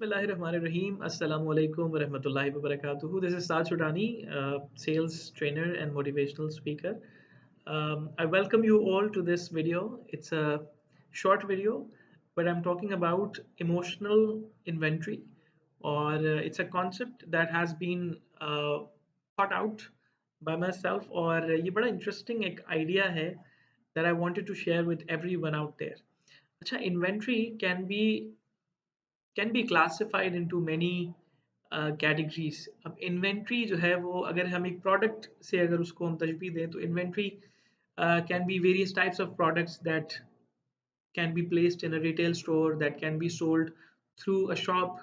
Bismillahirrahmanirrahim. Assalamu alaikum wa rahmatullahi wa barakatuhu. This is Saad Chhotani, sales trainer and motivational speaker. I welcome you all to this video. It's a short video, but I'm talking about emotional inventory, or it's a concept that has been thought out by myself, और ये बड़ा interesting एक idea है that I wanted to share with everyone out there. अच्छा, inventory can be classified into many categories. अब inventory जो है वो अगर हम एक प्रोडक्ट से अगर उसको हम तशबीह दें तो inventory can be various types of products that can be placed in a retail store, that can be sold through a shop,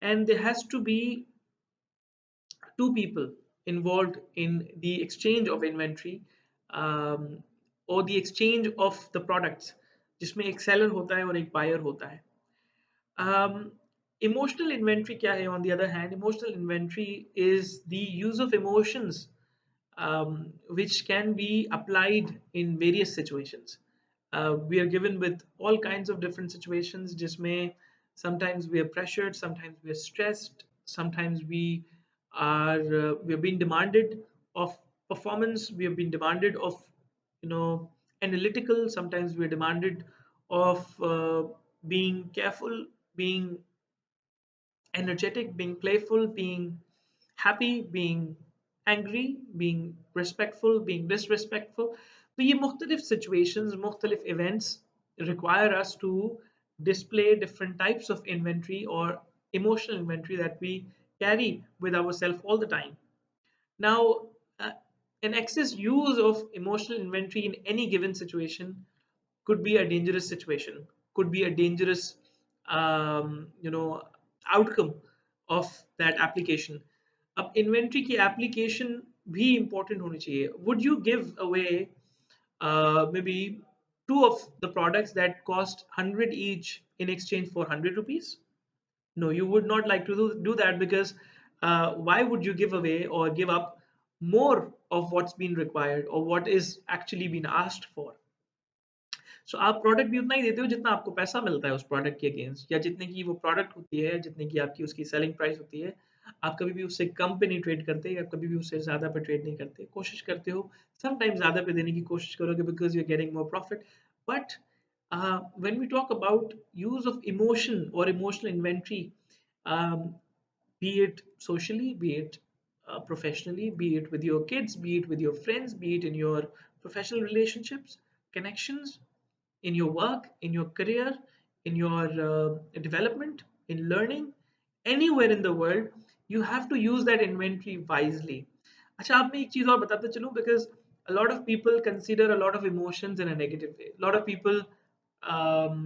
and there has to be two people involved in the exchange of inventory, um, or the exchange of the products, जिसमें एक seller होता है और एक buyer होता है. um, Emotional inventory kya hai? On the other hand, emotional inventory is the use of emotions, which can be applied in various situations. We are given with all kinds of different situations. Jisme sometimes we are pressured, sometimes we are stressed, sometimes we are being demanded of performance. We have been demanded of, analytical. Sometimes we are demanded of being careful, being energetic, being playful, being happy, being angry, being respectful, being disrespectful. तो ये मुख्तलिफ situations, मुख्तलिफ events require us to display different types of inventory or emotional inventory that we carry with ourselves all the time. Now, uh, an excess use of emotional inventory in any given situation could be a dangerous situation, could be a dangerous, outcome of that application. अब inventory की application भी important होनी चाहिए. Would you give away maybe two of the products that cost 100 each in exchange for 100 rupees? No, you would not like to do that, because why would you give away or give up more of what's been required or what is actually been asked for? सो आप product भी उतना ही देते हो जितना आपको पैसा मिलता है उस प्रोडक्ट के अगेंस्ट, या जितने की वो प्रोडक्ट होती है, जितने की आपकी उसकी सेलिंग प्राइस होती है. आप कभी भी उससे कम पे नहीं ट्रेड करते, या कभी भी उससे ज़्यादा पे ट्रेड नहीं करते. कोशिश करते हो समटाइम्स ज़्यादा पे देने की कोशिश करोगे, because you are getting more profit. But when we talk about use of emotion or emotional inventory, um, be it socially, be it professionally, be it with your kids, be it with your friends, be it in your professional relationships, connections, in your work, in your career, in your development, in learning, anywhere in the world, you have to use that inventory wisely. अच्छा, आप मैं एक चीज और बताते चलूं, because a lot of people consider a lot of emotions in a negative way. A lot of people um,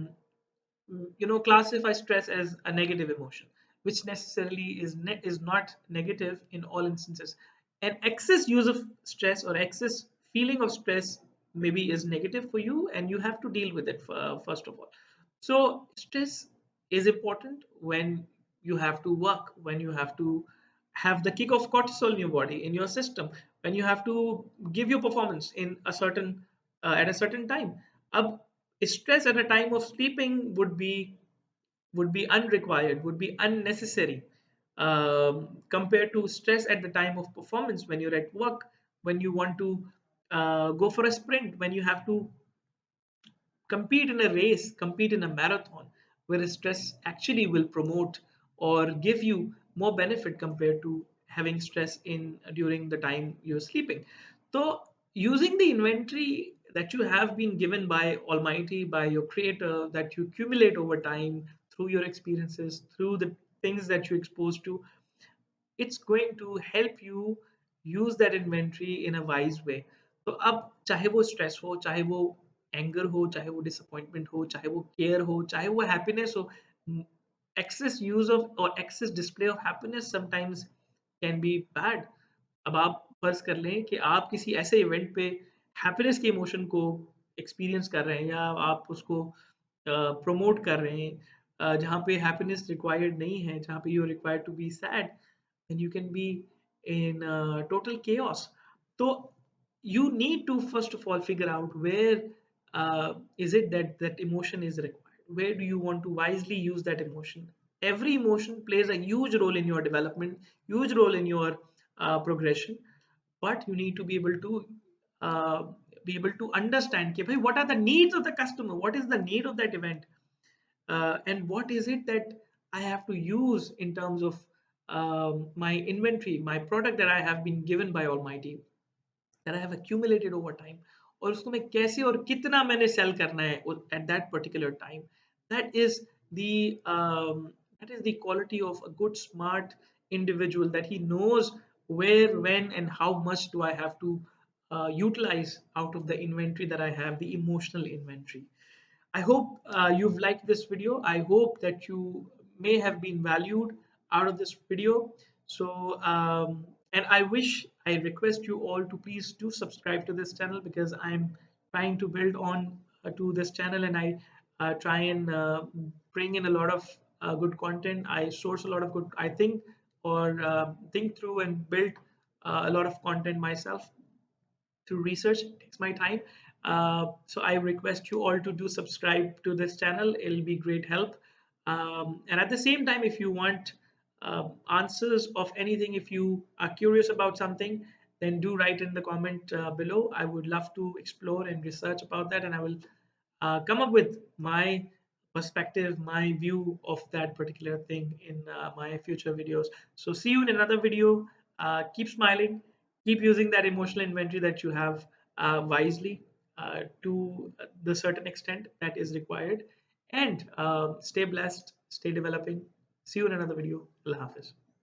classify stress as a negative emotion, which necessarily is not negative in all instances. An excess use of stress or excess feeling of stress maybe is negative for you, and you have to deal with it first of all. So stress is important when you have to work, when you have to have the kick of cortisol in your body, in your system, when you have to give your performance in a certain at a certain time. Ab, stress at a time of sleeping would be unrequired, would be unnecessary, compared to stress at the time of performance, when you're at work, when you want to go for a sprint, when you have to compete in a race, compete in a marathon, where stress actually will promote or give you more benefit compared to having stress in during the time you're sleeping. So using the inventory that you have been given by Almighty, by your creator, that you accumulate over time through your experiences, through the things that you exposed to, it's going to help you use that inventory in a wise way. तो अब चाहे वो stress हो, चाहे वो anger हो, चाहे वो डिसअपॉइंटमेंट हो, चाहे वो केयर हो, चाहे वो हैप्पीनेस हो, excess use of or excess display of happiness sometimes can be bad. अब आप फर्ज कर लें कि आप किसी ऐसे इवेंट पे हैप्पीनेस के इमोशन को एक्सपीरियंस कर रहे हैं, या आप उसको प्रमोट कर रहे हैं, जहाँ पे हैप्पीनेस रिक्वायर्ड नहीं है, जहाँ पे you are required to be sad, then you can be in total chaos. So you need to first of all figure out where is it that that emotion is required. Where do you want to wisely use that emotion? every emotion plays a huge role in your development, huge role in your progression. But you need to uh, be able to understand कि भाई, what are the needs of the customer, what is the need of that event, and what is it that I have to use in terms of my inventory, my product that I have been given by Almighty, that I have accumulated over time, और उसको मैं कैसे और कितना मैंने sell करना है at that particular time. That is that is the quality of a good smart individual, that he knows where, when, and how much do I have to utilize out of the inventory that I have, the emotional inventory. I hope you've liked this video. I hope that you may have been valued out of this video. So, and I request you all to please do subscribe to this channel, because I'm trying to build on to this channel, and I try and bring in a lot of good content. I source a lot of good, I think, or think through and build a lot of content myself through research. It takes my time. So I request you all to do subscribe to this channel. It'll be great help. And at the same time, if you want answers of anything, if you are curious about something, then do write in the comment below. I would love to explore and research about that, and I will come up with my perspective, my view of that particular thing in my future videos. So see you in another video. Keep smiling, keep using that emotional inventory that you have wisely to the certain extent that is required, and stay blessed, stay developing. See you in another video. Allah Hafiz.